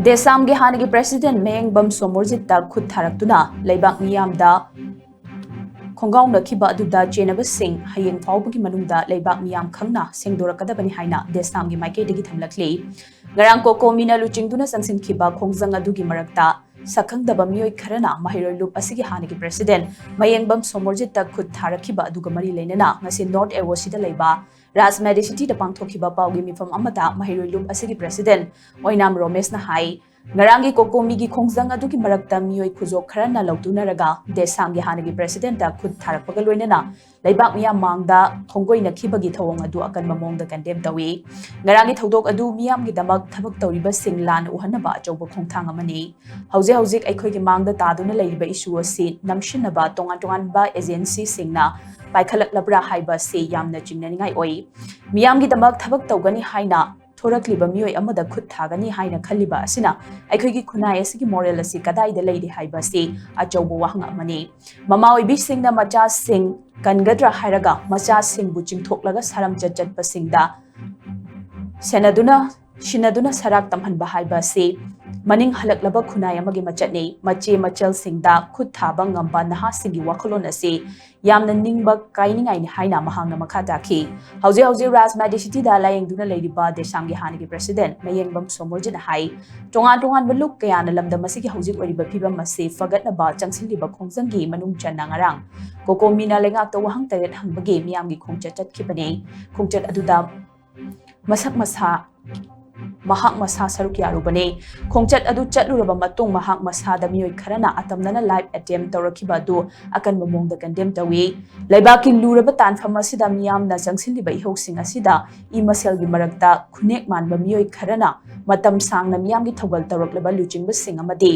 Desam's Hanagi President Mayengbam Somorjit khut tharaktuna leibak miyamda Khongaung Nakiba Aduda Jenaba Singh Hayeng Faubagi Manunda leibak miyam khangna sengdorakadabani haina Desam's Maikaidagi thamlakli Garang Koko Mina Luchingduna Sangsin Kiba Khongjang adugi marakta Sakhangdaba miyoi kharana Mahiroi Lup asigi Hanagi President Mayengbam Somorjit khut tharakiba aduga mari leinana ngasi North East leiba Rajmadi City da pangthokiba paugi mifam amada Mahiroi Lup asigi President Oinam Romesh na hai Ngarangi Kokomi gi Khongjang adugi marakta miyoi khujok kharana lautunaraga Desam's Hanagi President khut tharakpaga loinana leibak miyam mangda khongoi nakhibagi thawong adu akan mamongda condemn tawi Ngarangi thodok adu miyam gi damak thabak tawriba singlan uhanaba achauba khongthang amani hauzik aikhoigi mangda taduna leiba issue asi namshinaba tongan ba agency singna paikhalak labra haiba se yamna chingnaningai oi miyam gi damak thabak tawgani haina thorakliba miyoi amada khut thagani haina khaliba asina aikhoigi khunai asigi moral asi kadai da leidi haiba se achauba wahang amani mama oi bi singna macha sing kangadra hairaga macha sing bu chingthoklaga saram chat pasingda Shinaduna sarak tamhanba haiba se maning halaklaba khunai amagi machatne mache machal singda khut thaba ngamba naha singi wakholon ase yamna ningba kainingai ni haina mahangna makha dakhi hauji Rajmadi City da layengduna leiriba Desam's Hanagi President Mayengbam Somorjit hai tongan baluk kayana lamda masigi hauji oriba phibam mase fagatna ba changsiliba khongjangi manung channa ngarang kokomina lengak to wahang taret hangbagi miyamgi khongchat chatkibane khongchat aduda mahak masa saruk yarubane khongchat adu chatluraba matung mahak masa da miyoi kharana atamnana live attempt tawrakiba du akan mamongda condemn tawi leibaki luraba tanfam asida miyamna changsiliba ihoksing asida imaselgi marakta khunek manba miyoi kharana matam sangna miyamgi thogal tawraklaba luchingba sing amadi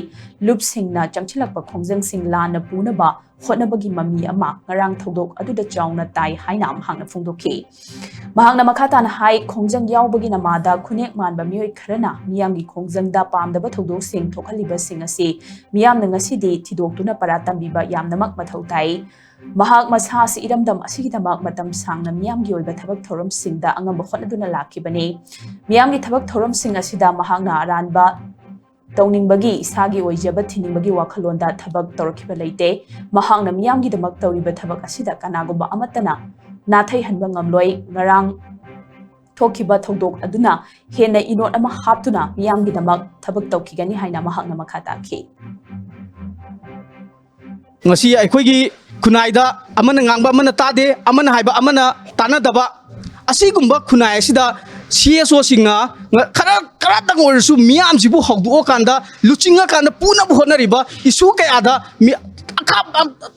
lup singna changchilakpa khongjang sing lana punaba hotnabagi mami ama ngarang thodok aduda chauna tai haina amhangna phungdokhi mahangna makhatan hai khongjang yaubagi namada khunek manba miyoi kharana miyamgi khongjangda pamdaba thodok sing thokhaliba sing ase miyamna ngasidi thidoktuna paratambiba yamnamak mathau tai mahak masa si iramdam asigidamak matam sangna miyamgi oiba thabak thoram singda angamba hotnaduna lakibane miyamgi thabak thoram sing asida mahakna aranba Tauningbagi isagi oijaba thiningbagi wakhalonda thabak tawrakiba leite mahangna miyamgi damak tawriba thabak asida kanagumba amatana nathai hanba ngamloi ngarang thokiba thodok aduna hena inot ama haptuna miyamgi damak thabak tawkigani haina mahangna makhata khi ngasi aikhoigi khunaida amana ngangba amana tade amana haiba amana tanadaba asigumba khunai asida CSO singa kara tang orsu miyam sibu hogdu kanda luchinga kanda puna buhona riba isu kayada mi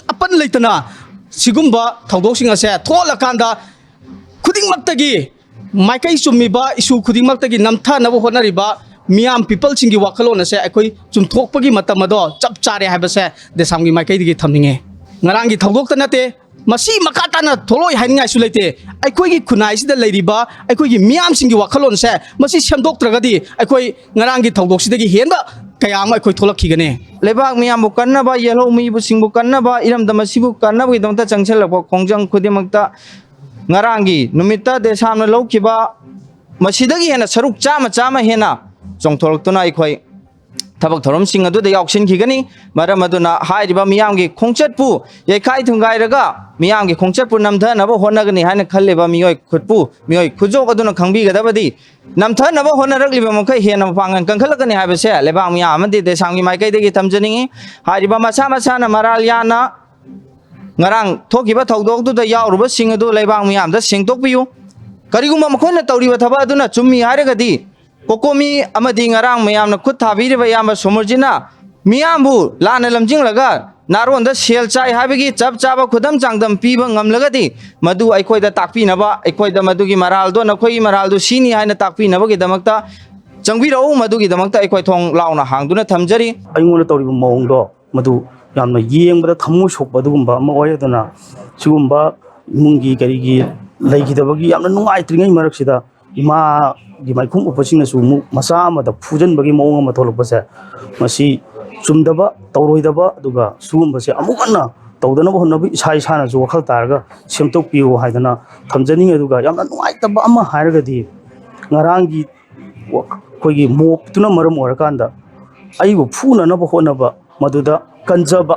apan leitana sigumba thodok singa se thola kanda khuding maktagi maikai sumiba isu khuding maktagi namtha nabu hona riba miyam people singi wakalona se akoi chumthokpagi matamado chap chare haiba se Desam's maikai digi thamninge ngarangi thodok tanate masi makatana tholoi haingai sulaite aikoi khunai sida leiriba aikoi miyam singi wakhalon se masi semdoktragadi aikoi ngarangi thodok sidagi henba kayam aikoi tholakhigane lebak miyam bu kannaba yelo mi bu singbu kannaba iramda masibu kannaba idamta changchelakwa khongjang khudimakta ngarangi numita Desam'na laukiba masidagi hena saruk chama hena chongtholaktuna aikoi thabak thorom sing adu da yauksin khigani maram aduna hairiba miyamgi khongchatpu yekai thungairaga miyamgi khongchatpu namthanaba honagani haina khalleba miyoi khutpu miyoi khujok aduna khangbi gadabadi namthanaba honaragliba makai hena pangan kangkhalakani haibase lebang miyam amadi Desam's maikai degi thamjaningi hairiba masa na maral yana ngarang thokiba thodok du da yauruba sing adu lebang miyam da singtokpiyu kariguma makhona tawriba thaba aduna chummi hairagadi Kokomi amadi ngarang mayamna khut thabiriba yamba Somorjina miyambu lana lamjinglaga naronda sel chai habigi chap chaba khudam changdam piba ngamlagadi madu aikoida takpinaba aikoida madugi maraldo nakhoi maraldo sini haina takpinaba gi damakta changbirau madugi damakta aikoi thong launa hangduna thamjari aingona tawriba mawngdo madu yamna yengbada thamu sokbadugumba ama oyadana sigumba imungi karigi leigidabagi yamna nungaitringai maraksida ima di maikhum upasing su masa amada fujanbagi mawng ama tholokpase masi chumdaba tawroidaba aduga sugumbase amukanna tawdanaba honnabi isana ju wakhal targa semtokpiu haidana thamjaning aduga yamna nuaitaba ama hairagadi ngarangi ꯑꯩꯈꯣꯏꯒꯤ ꯃꯣꯞꯇꯨꯅ ꯃꯔꯝ ꯑꯣꯏꯔꯀꯥꯟꯗ ꯑꯩꯕꯨ ꯐꯨꯅꯅꯕ ꯍꯣꯠꯅꯕ ꯃꯗꯨꯗ ꯀꯟꯖꯕ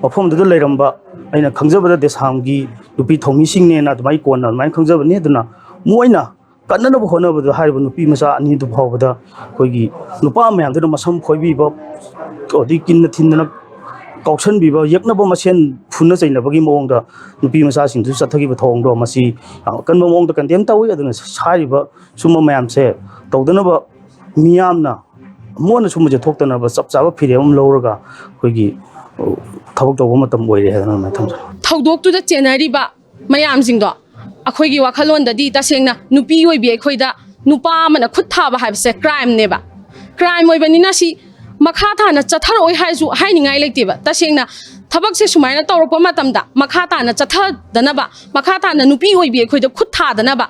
ꯃꯐꯝꯗꯨꯗ ꯂꯩꯔꯝꯕ ꯑꯩꯅ ꯈꯪꯖꯕꯗ ꯗꯦꯁꯥꯝꯒꯤ ꯅꯨꯄꯤ ꯊꯧꯃꯤꯁꯤꯡꯅꯦꯅ ꯑꯗꯨꯃꯥꯏꯅ ꯀꯣꯟꯅ ꯑꯗꯨꯃꯥꯏꯅ ꯈꯪꯖꯕꯅꯤ ꯑꯗꯨꯅ ꯃꯣꯏꯅ ꯀꯟꯅꯅꯕ ꯍꯣꯠꯅꯕꯗ ꯍꯥꯏꯔꯤꯕ ꯅꯨꯄꯤ ꯃꯆꯥ ꯑꯅꯤꯗꯨ ꯐꯥꯎꯕꯗ ꯑꯩꯈꯣꯏꯒꯤ ꯅꯨꯄꯥ ꯃꯌꯥꯝꯗꯨꯅ ꯃꯁꯝ ꯈꯣꯏꯕꯤꯕ ꯑꯗꯩ ꯀꯤꯟꯅ ꯊꯤꯟꯗꯅ ꯀꯥꯎꯁꯟꯕꯤꯕ ꯌꯦꯛꯅꯕ ꯃꯁꯦꯟ ꯐꯨꯅ ꯆꯩꯅꯕꯒꯤ ꯃꯑꯣꯡꯗ ꯅꯨꯄꯤ ꯃꯆꯥꯁꯤꯡꯗꯨ ꯆꯠꯊꯈꯤꯕ ꯊꯧꯑꯣꯡꯗꯣ ꯃꯁꯤ ꯌꯥꯝ ꯑꯀꯟꯕ ꯃꯑꯣꯡꯗ ꯀꯟꯗꯦꯝ ꯇꯧꯏ ꯑꯗꯨꯅ ꯍꯥꯏꯔꯤꯕ ꯁꯨꯝꯕ ꯃꯌꯥꯝꯁꯦ ꯇꯧꯗꯅꯕ ꯃꯤꯌꯥꯝꯅ ꯑꯃꯨꯛ ꯁꯨꯝꯕꯁꯦ ꯊꯣꯛꯇꯅꯕ ꯆꯞ ꯆꯥꯕ ꯐꯤꯔꯦꯞ ꯑꯃ ꯂꯧꯔꯒ ꯑꯩꯈꯣꯏꯒꯤ ꯊꯕꯛ ꯇꯧꯕ ꯃꯇꯝ ꯑꯣꯏꯔꯦ ꯍꯥꯏꯗꯅ ꯑꯗꯨꯃꯥꯏꯅ ꯊꯝꯖꯩ ꯊꯧꯗꯣꯛꯇꯨꯗ ꯆꯦꯟꯅꯔꯤꯕ ꯃꯌꯥꯝꯁꯤꯡꯗꯣ ꯑꯩꯈꯣꯏꯒꯤ ꯋꯥꯈꯜꯂꯣꯟꯗꯗꯤ ꯇꯁꯦꯡꯅ ꯅꯨꯄꯤ ꯑꯣꯏꯕꯤ ꯑꯩꯈꯣꯏꯗ ꯅꯨꯄꯥ ꯑꯃꯅ ꯈꯨꯠ ꯊꯥꯕ ꯍꯥꯏꯕꯁꯦ ꯀ꯭ꯔꯥꯏꯝꯅꯦꯕ ꯀ꯭ꯔꯥꯏꯝ ꯑꯣꯏꯕꯅꯤꯅ ꯁꯤ ꯃꯈꯥ ꯇꯥꯅ ꯆꯠꯊꯔꯛꯑꯣꯏ ꯍꯥꯏꯔꯁꯨ ꯍꯥꯏꯅꯤꯡꯉꯥꯏ ꯂꯩꯇꯦꯕ ꯇꯁꯦꯡꯅ ꯊꯕꯛꯁꯦ ꯁꯨꯃꯥꯏꯅ ꯇꯧꯔꯛꯄ ꯃꯇꯝꯗ ꯃꯈꯥ ꯇꯥꯅ ꯆꯠꯊꯗꯅꯕ ꯃꯈꯥ ꯇꯥꯅ ꯅꯨꯄꯤ ꯑꯣꯏꯕꯤ ꯑꯩꯈꯣꯏꯗ ꯈꯨꯠ ꯊꯥꯗꯅꯕ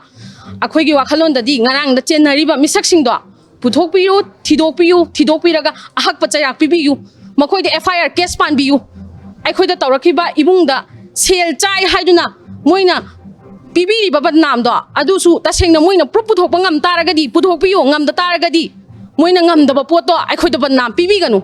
ꯑꯩꯈꯣꯏꯒꯤ ꯋꯥꯈꯜꯂꯣꯟꯗꯗꯤ ꯉꯔꯥꯡꯗ ꯆꯦꯟꯅꯔꯤꯕ ꯃꯤꯁꯛꯁꯤꯡꯗꯣ ꯄꯨꯊꯣꯛꯄꯤꯌꯨ ꯊꯤꯗꯣꯛꯄꯤꯔꯒ ꯑꯍꯛꯄ ꯆꯩꯔꯥꯛ ꯄꯤꯕꯤꯌꯨ ꯃꯈꯣꯏꯗ FIR ꯀꯦꯁ ꯄꯥꯟꯕꯤꯌꯨ ꯑꯩꯈꯣꯏꯗ ꯇꯧꯔꯛꯈꯤꯕ ꯏꯃꯨꯡꯗ ꯁꯦꯜ ꯆꯥꯏ ꯍꯥꯏꯗꯨꯅ ꯃꯣꯏꯅ ꯄꯤꯕꯤꯔꯤꯕ ꯕꯗꯅꯥꯝꯗꯣ ꯑꯗꯨꯁꯨ ꯇꯁꯦꯡꯅ ꯃꯣꯏꯅ ꯄ꯭ꯔꯨꯞ ꯄꯨꯊꯣꯛꯄ ꯉꯝ ꯇꯥꯔꯒꯗꯤ ꯄꯨꯊꯣꯛꯄꯤꯌꯨ ꯉꯝꯗ ꯇꯥꯔꯒꯗꯤ ꯃꯣꯏꯅ ꯉꯝꯗꯕ ꯄꯣꯠꯇꯣ ꯑꯩꯈꯣꯏꯗ ꯕꯗꯅꯥꯝ ꯄꯤꯕꯤꯒꯅꯨ